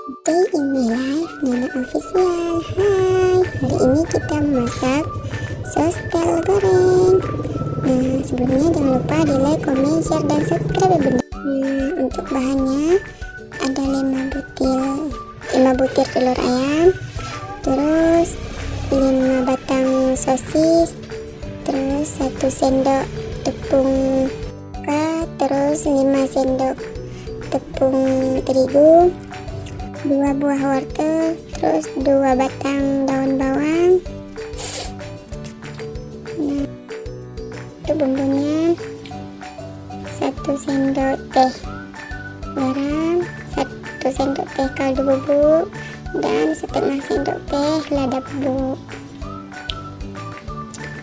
Oke, inilah Nana Official. Hai, hari ini kita masak sos tel goreng. Nah, sebelumnya jangan lupa di like, comment, share, dan subscribe ya bunda. Nah, untuk bahannya ada 5 butir telur ayam, terus 5 batang sosis, terus 1 sendok tepung terus 5 sendok tepung terigu, 2 buah wortel, terus 2 batang daun bawang. Nah, itu bumbunya 1 sendok teh garam, 1 sendok teh kaldu bubuk, dan setengah sendok teh lada bubuk,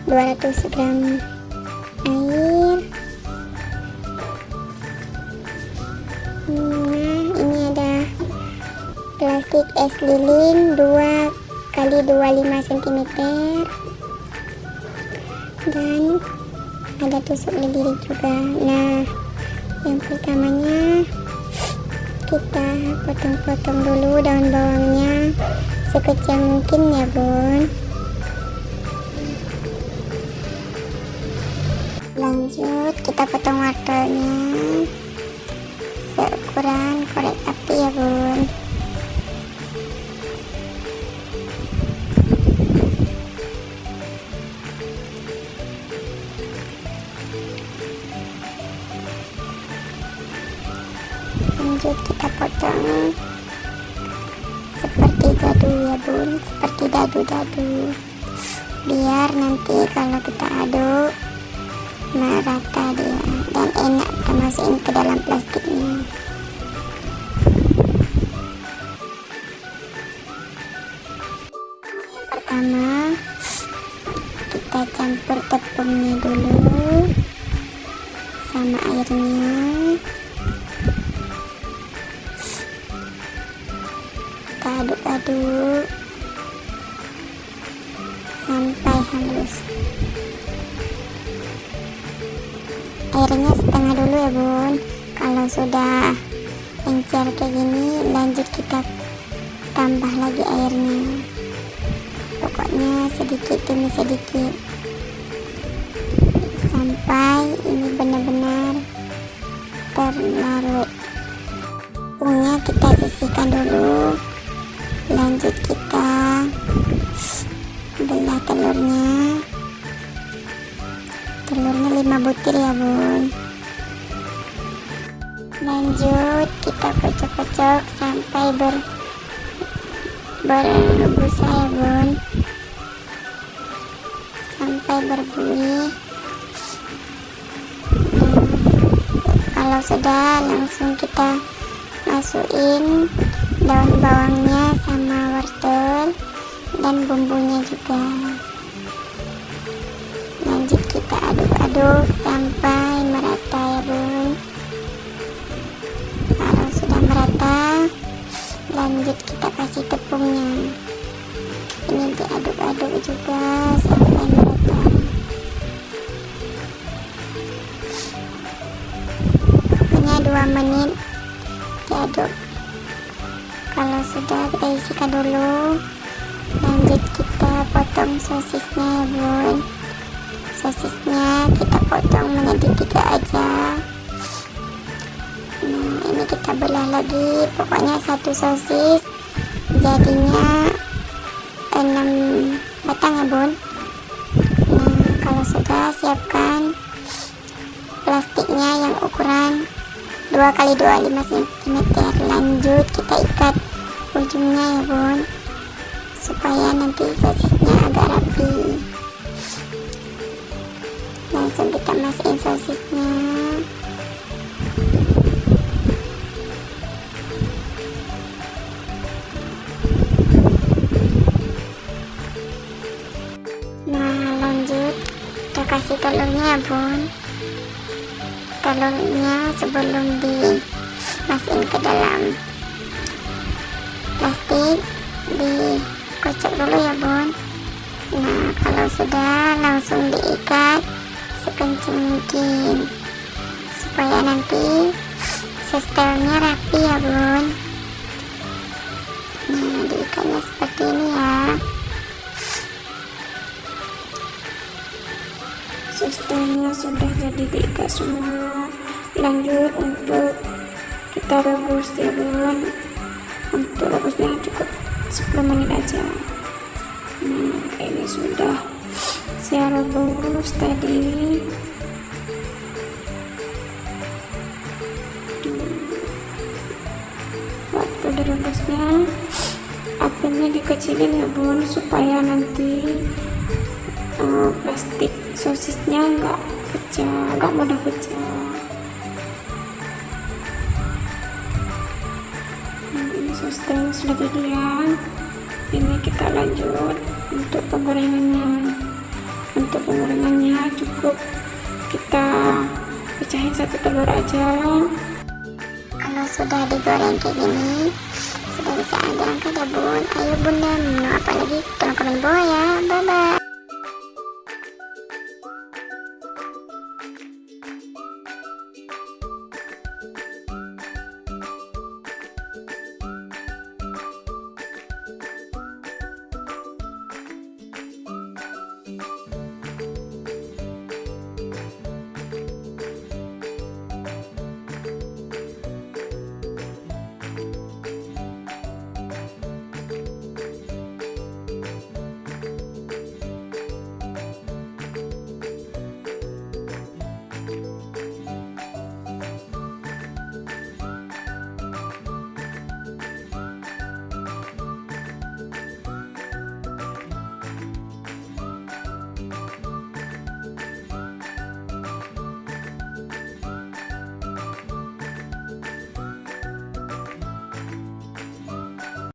200 gram air. Nah, ini ada plastik es lilin 2 x 25 cm, dan ada tusuk lidi juga. Nah, yang pertamanya kita potong-potong dulu daun bawangnya sekecil mungkin ya bun. Lanjut kita potong wortelnya seukuran korek api ya bun. Lanjut kita potong seperti dadu ya bun, seperti dadu-dadu, biar nanti kalau kita aduk merata dia dan enak kita masukin ke dalam plastiknya. Yang pertama kita campur tepungnya dulu sama airnya, kita aduk-aduk sampai halus. Airnya setengah dulu ya bun. Kalau sudah encer kayak gini, lanjut kita tambah lagi airnya, pokoknya sedikit demi sedikit sampai ini benar-benar terlarut. Tepungnya kita sisihkan dulu, lanjut kita belah telurnya 5 butir ya bun. Lanjut kita kocok-kocok sampai berbusa ya bun, sampai berbuih. Kalau sudah, langsung kita masukin daun bawangnya sama wortel dan bumbunya juga. Lanjut kita aduk-aduk sampai merata ya bun. Kalau sudah merata, lanjut kita kasih tepungnya. Ini diaduk-aduk juga sampai merata. Pokoknya 2 menit diaduk. Kalau sudah, kita isikan dulu. Lanjut kita potong sosisnya ya bun. Sosisnya kita potong menjadi 3 aja. Nah, ini kita belah lagi, pokoknya 1 sosis jadinya 6 batang ya bun. Nah, kalau sudah, siapkan plastiknya yang ukuran 2 x 25 cm. Lanjut kita ikat ujungnya ya bun, supaya nanti sosisnya agak rapi. Langsung kita masukin sosisnya. Nah, lanjut kita kasih telurnya ya bun. Telurnya sebelum dimasukin ke dalam plastik, dikocok dulu ya bun. Nah, kalau sudah, langsung diikat sekencang mungkin supaya nanti sistemnya rapi ya bun. diikatnya seperti ini ya. Susternya sudah jadi diikat semua. Lanjut untuk kita rebus ya bun. Untuk rebusnya cukup 10 menit aja. Nah, ini sudah saya rebus tadi. Waktu direbusnya apinya dikecilin ya bun, supaya nanti plastik sosisnya nggak pecah, nggak mudah pecah. Ini susternya sudah jadi ya. Ini kita lanjut untuk penggorengannya. Untuk penggorengannya cukup kita pecahin satu telur aja. Kalau sudah digoreng kayak gini, sudah bisa diangkat ya bun. Ayo bunda, mau apa lagi? Tolong komen bawah ya. Bye bye.